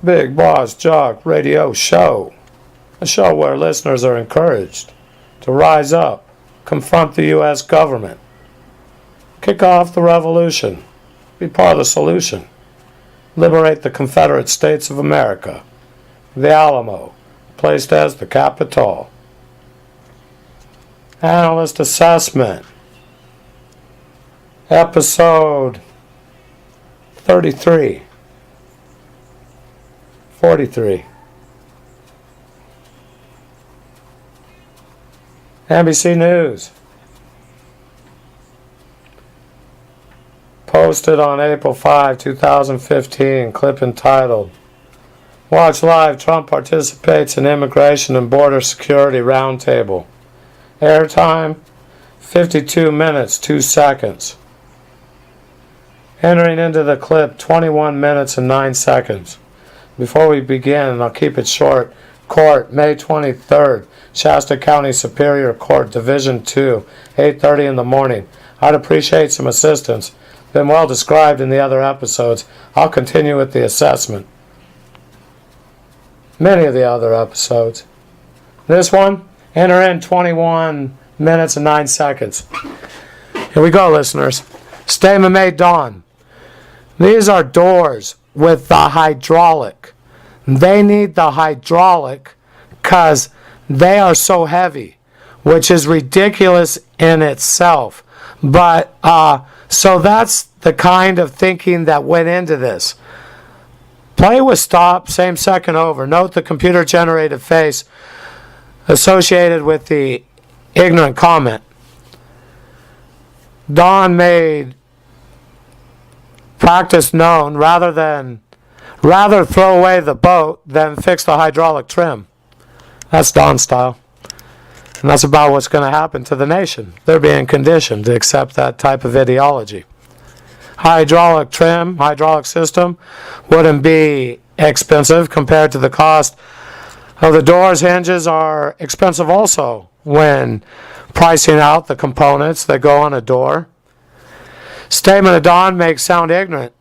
Big Boss Jock Radio Show, a show where listeners are encouraged to rise up, confront the U.S. government, kick off the revolution, be part of the solution, liberate the Confederate States of America, the Alamo, placed as the Capitol. Analyst Assessment, Episode 43. 43. NBC News. Posted on April 5, 2015, clip entitled, Watch Live, Trump Participates in Immigration and Border Security Roundtable. Airtime, 52 minutes, 2 seconds. Entering into the clip, 21 minutes and 9 seconds. Before we begin, and I'll keep it short, Court, May 23rd, Shasta County Superior Court, Division 2, 8:30 in the morning. I'd appreciate some assistance. Been well described in the other episodes. I'll continue with the assessment. Many of the other episodes. This one, enter in 21 minutes and 9 seconds. Here we go, listeners. Statement made, Dawn. These are doors with the hydraulic. They need the hydraulic because they are so heavy, which is ridiculous in itself. But, so that's the kind of thinking that went into this. Play with stop, same second over. Note the computer-generated face associated with the ignorant comment. Dawn made practice known rather throw away the boat than fix the hydraulic trim. That's Dawn style. And that's about what's going to happen to the nation. They're being conditioned to accept that type of ideology. Hydraulic trim, hydraulic system wouldn't be expensive compared to the cost of the doors. Hinges are expensive also when pricing out the components that go on a door. Statement of Dawn makes sound ignorant.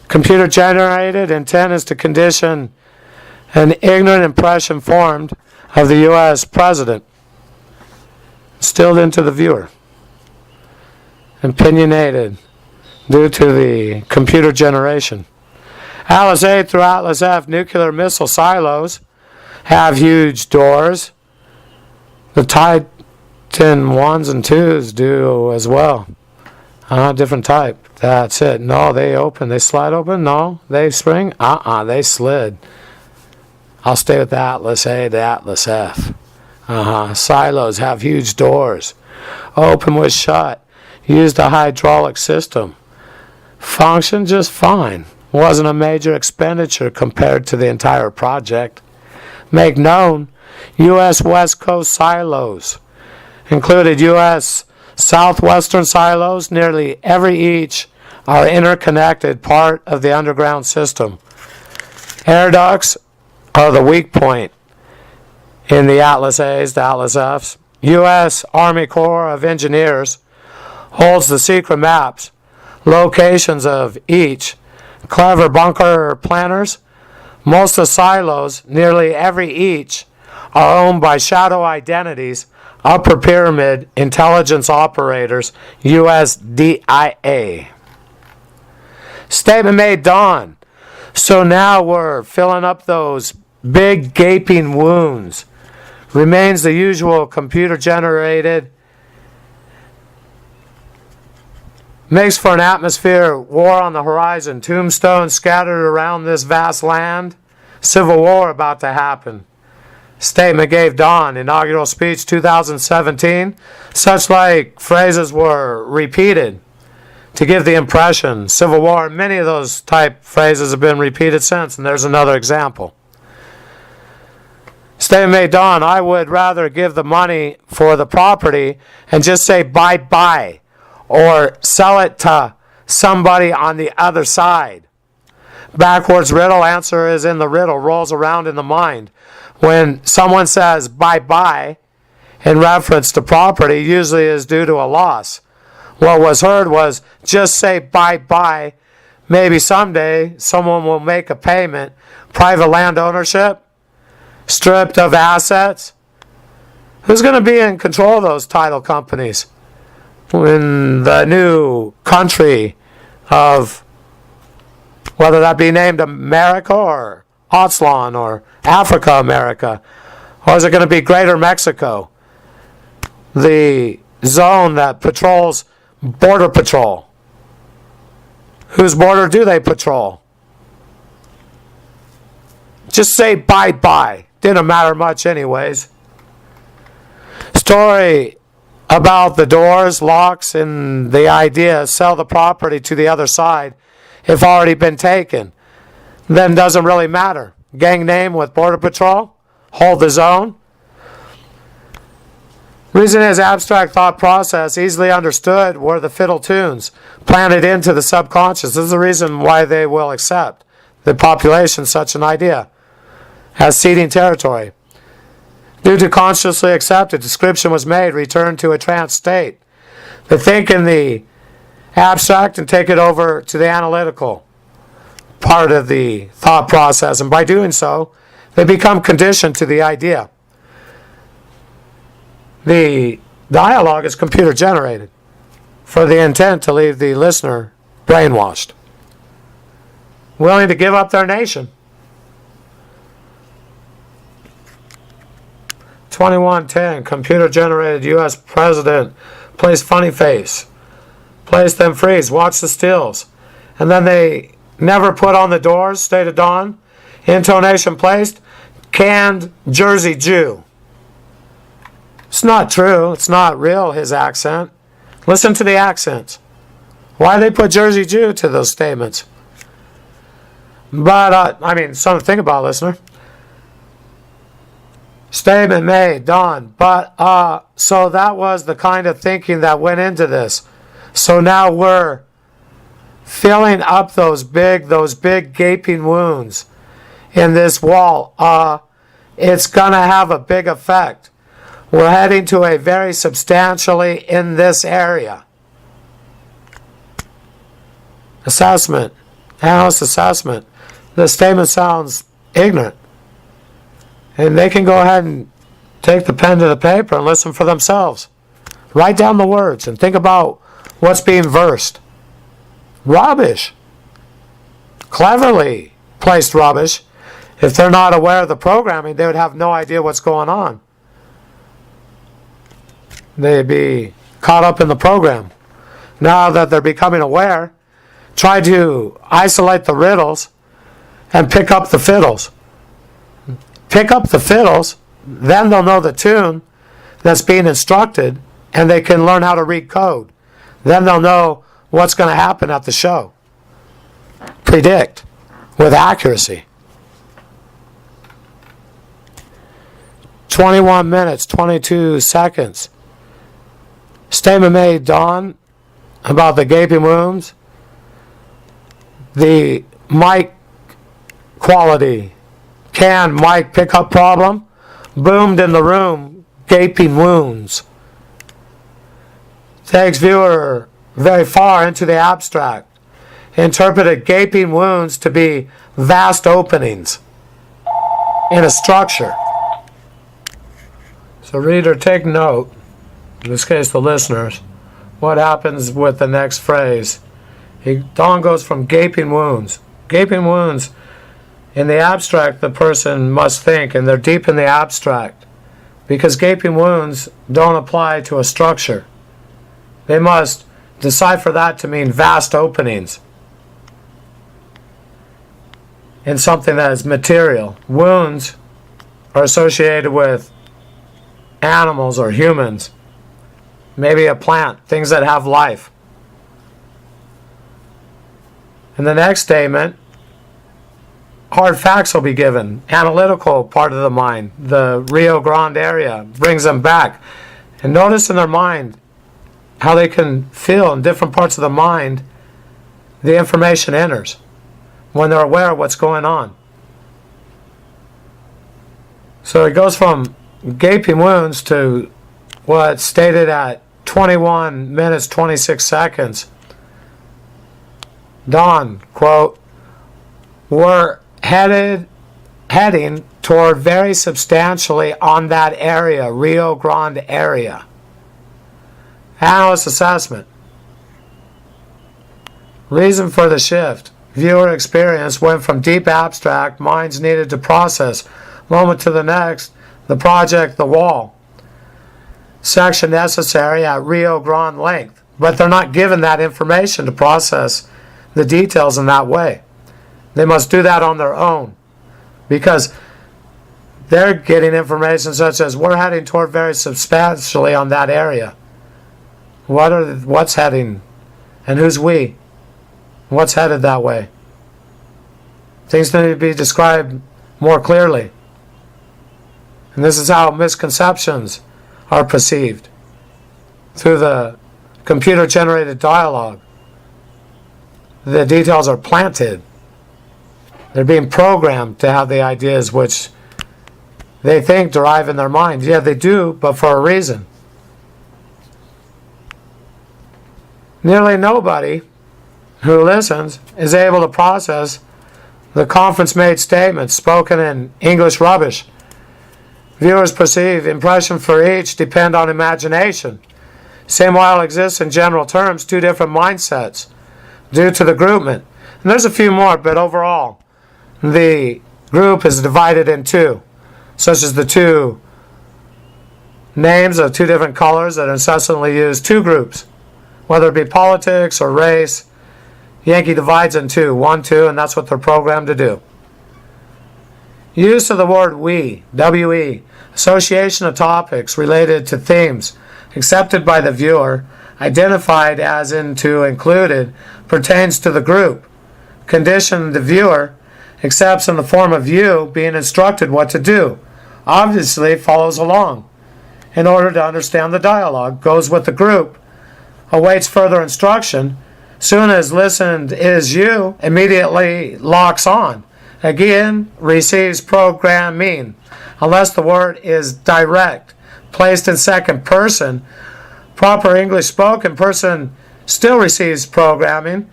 Computer generated intent is to condition an ignorant impression formed of the U.S. president, instilled into the viewer. Opinionated due to the computer generation. Atlas A through Atlas F nuclear missile silos have huge doors. The Titan 1s and 2s do as well. Different type. That's it. No, they open. They slide open. No, they spring. They slid. I'll stay with the Atlas A, the Atlas F. Silos have huge doors. Open with shut. Use the hydraulic system. Function just fine. Wasn't a major expenditure compared to the entire project. Make known, U.S. West Coast silos included U.S. Southwestern silos. Nearly every each are interconnected part of the underground system. Air ducts are the weak point in the Atlas A's, the Atlas F's. U.S. Army Corps of Engineers holds the secret maps, locations of each. Clever bunker planners. Most of the silos, nearly every each, are owned by shadow identities, upper pyramid intelligence operators, U.S. DIA. Statement made, Dawn. So now we're filling up those big gaping wounds. Remains the usual computer-generated. Makes for an atmosphere, war on the horizon, tombstones scattered around this vast land. Civil war about to happen. Statement gave Dawn, inaugural speech 2017. Such like phrases were repeated to give the impression. Civil war, many of those type phrases have been repeated since, and there's another example. Statement made, Dawn, I would rather give the money for the property and just say bye-bye or sell it to somebody on the other side. Backwards riddle, answer is in the riddle, rolls around in the mind. When someone says bye-bye in reference to property, usually is due to a loss. What was heard was just say bye-bye maybe someday someone will make a payment. Private land ownership, stripped of assets. Who's going to be in control of those title companies in the new country of, whether that be named America or Aztlan or Africa America? Or is it going to be Greater Mexico? The zone that patrols Border Patrol. Whose border do they patrol? Just say bye-bye. Didn't matter much anyways. Story about the doors, locks, and the idea sell the property to the other side if already been taken. Then doesn't really matter. Gang name with Border Patrol. Hold the zone. Reason is abstract thought process, easily understood, were the fiddle tunes planted into the subconscious. This is the reason why they will accept the population such an idea as ceding territory. Due to consciously accepted, description was made, returned to a trance state. They think in the abstract and take it over to the analytical part of the thought process, and by doing so, they become conditioned to the idea. The dialogue is computer generated for the intent to leave the listener brainwashed, willing to give up their nation. 2110, computer generated U.S. president plays funny face, place them freeze, watch the stills, and then they never put on the doors, state of dawn, intonation placed, canned Jersey Jew. It's not true. It's not real, his accent. Listen to the accents. Why they put Jersey Jew to those statements? But, something to think about, listener. Statement made, done. But, so that was the kind of thinking that went into this. So now we're filling up those big gaping wounds in this wall. It's going to have a big effect. We're heading to a very substantially in this area. Assessment. Analyst assessment. The statement sounds ignorant. And they can go ahead and take the pen to the paper and listen for themselves. Write down the words and think about what's being versed. Rubbish. Cleverly placed rubbish. If they're not aware of the programming, they would have no idea what's going on. They'd be caught up in the program. Now that they're becoming aware, try to isolate the riddles and pick up the fiddles. Pick up the fiddles, then they'll know the tune that's being instructed, and they can learn how to read code. Then they'll know what's going to happen at the show. Predict with accuracy. 21 minutes, 22 seconds. Statement made, Dawn, about the gaping wounds. The mic quality. Can mic pickup problem? Boomed in the room. Gaping wounds. Takes viewer very far into the abstract. Interpreted gaping wounds to be vast openings in a structure. So reader, take note. In this case, the listeners, what happens with the next phrase. Dawn goes from gaping wounds. Gaping wounds, in the abstract, the person must think, and they're deep in the abstract, because gaping wounds don't apply to a structure. They must decipher that to mean vast openings in something that is material. Wounds are associated with animals or humans. Maybe a plant, things that have life. In the next statement, hard facts will be given. Analytical part of the mind, the Rio Grande area, brings them back. And notice in their mind how they can feel in different parts of the mind the information enters when they're aware of what's going on. So it goes from gaping wounds to what's stated at 21 minutes 26 seconds. Don, quote, we're heading toward very substantially on that area, Rio Grande area. Analyst assessment. Reason for the shift. Viewer experience went from deep abstract, minds needed to process, moment to the next, the project, the wall. Section necessary at Rio Grande length, but they're not given that information to process the details in that way. They must do that on their own because they're getting information such as we're heading toward very substantially on that area. What's heading and who's we? What's headed that way? Things need to be described more clearly. And this is how misconceptions are perceived through the computer-generated dialogue. The details are planted. They're being programmed to have the ideas which they think derive in their mind. Yeah, they do, but for a reason. Nearly nobody who listens is able to process the conference-made statements spoken in English rubbish. Viewers perceive impression for each depend on imagination. Same while exists in general terms two different mindsets due to the groupment. And there's a few more, but overall, the group is divided in two, such as the two names of two different colors that incessantly use two groups, whether it be politics or race. Yankee divides in two, 1, 2, and that's what they're programmed to do. Use of the word we, W-E, association of topics related to themes accepted by the viewer, identified as into included, pertains to the group. Condition the viewer accepts in the form of you being instructed what to do. Obviously follows along. In order to understand the dialogue, goes with the group, awaits further instruction. Soon as listened is you, immediately locks on. Again, receives programming. Unless the word is direct, placed in second person, proper English spoken person still receives programming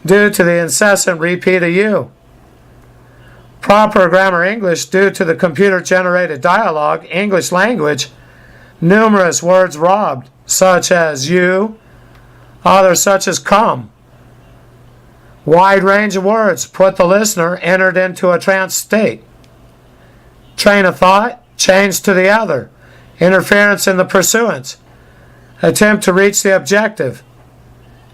due to the incessant repeat of you. Proper grammar English due to the computer-generated dialogue, English language, numerous words robbed, such as you, others such as come. Wide range of words put the listener entered into a trance state. Train of thought changed to the other. Interference in the pursuance. Attempt to reach the objective.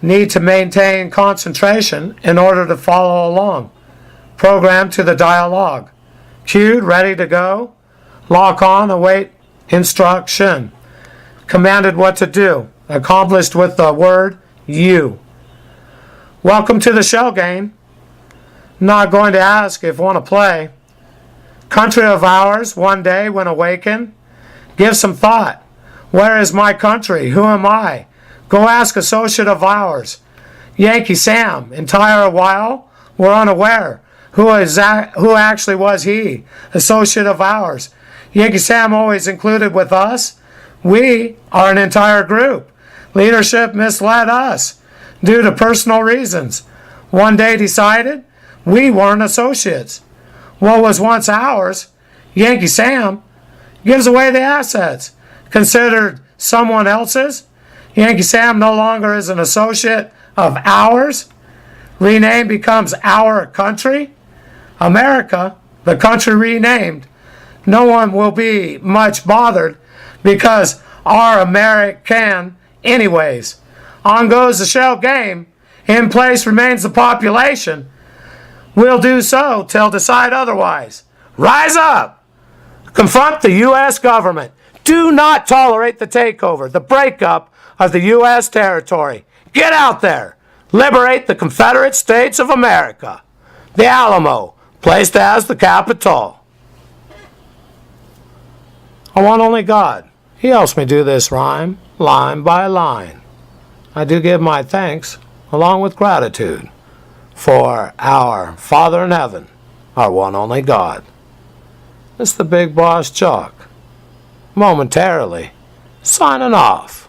Need to maintain concentration in order to follow along. Program to the dialogue. Cued, ready to go. Lock on, await instruction. Commanded what to do. Accomplished with the word you. Welcome to the shell game. Not going to ask if want to play. Country of ours, one day when awakened. Give some thought. Where is my country? Who am I? Go ask associate of ours. Yankee Sam, entire while, we're unaware. Who actually was he? Associate of ours. Yankee Sam always included with us. We are an entire group. Leadership misled us due to personal reasons. One day decided we weren't associates. What was once ours, Yankee Sam, gives away the assets. Considered someone else's, Yankee Sam no longer is an associate of ours. Renamed becomes our country. America, the country renamed. No one will be much bothered because our American anyways. On goes the shell game. In place remains the population. We'll do so till decide otherwise. Rise up! Confront the U.S. government. Do not tolerate the takeover, the breakup of the U.S. territory. Get out there. Liberate the Confederate States of America. The Alamo, placed as the capital. I want only God. He helps me do this rhyme, line by line. I do give my thanks, along with gratitude, for our Father in heaven, our one only God. It's the Big Boss Jock, momentarily signing off.